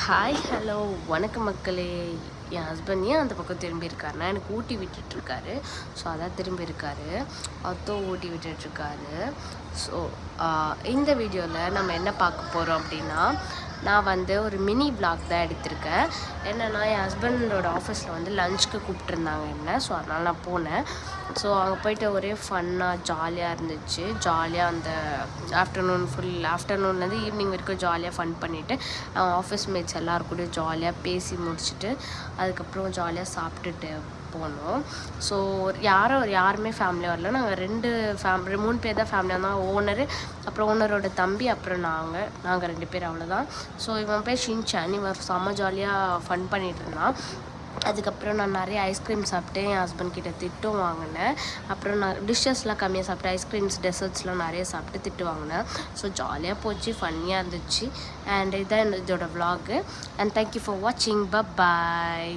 Hi hello வணக்கம் மக்களே. என் husband ஏன் அந்த பக்கம் திரும்பியிருக்காருனா எனக்கு ஊட்டி விட்டுட்ருக்காரு. ஸோ அதான் திரும்பியிருக்காரு. அத்தோ ஊட்டி விட்டுட்ருக்காரு. ஸோ இந்த வீடியோவில் நம்ம என்ன பார்க்க போகிறோம் அப்படின்னா, நான் ஒரு மினி விளாக் தான் எடுத்திருக்கேன். என்னென்னா என் ஹஸ்பண்டோட ஆஃபீஸில் லஞ்சுக்கு கூப்பிட்ருந்தாங்க என்ன. ஸோ அதனால் நான் போனேன். ஸோ அங்கே போயிட்டு ஒரே ஃபன்னாக ஜாலியாக இருந்துச்சு. ஜாலியாக அந்த ஆஃப்டர்நூன்லேருந்து ஈவினிங் வரைக்கும் ஜாலியாக ஃபன் பண்ணிவிட்டு ஆஃபீஸ் மேட்ஸ் எல்லாருக்கூடயும் ஜாலியாக பேசி முடிச்சுட்டு அதுக்கப்புறம் ஜாலியாக சாப்பிட்டுட்டு போனோம். ஸோ யாருமே ஃபேமிலியாக வரல. நாங்கள் 3 பேர் தான் ஃபேமிலியாக இருந்தாங்க. ஓனரு, அப்புறம் ஓனரோட தம்பி, அப்புறம் நாங்கள் 2 பேர், அவ்வளோதான். ஸோ இவன் பேர் ஷின்சான். இவன் செம்ம ஜாலியாக ஃபன் பண்ணிகிட்டு இருந்தான். அதுக்கப்புறம் நான் நிறைய ஐஸ்கிரீம் சாப்பிட்டேன். என் ஹஸ்பண்ட் கிட்ட திட்டும் வாங்கினேன். அப்புறம் நான் டிஷ்ஷஸ்லாம் கம்மியாக சாப்பிட்டேன். ஐஸ்கிரீம்ஸ் டெசர்ட்ஸ்லாம் நிறைய சாப்பிட்டு திட்டு வாங்கினேன். ஸோ ஜாலியாக போச்சு, ஃபன்னியாக இருந்துச்சு. அண்ட் இதுதான் இதோட விலாகு. அண்ட் தேங்க்யூ ஃபார் வாட்சிங். பாய்.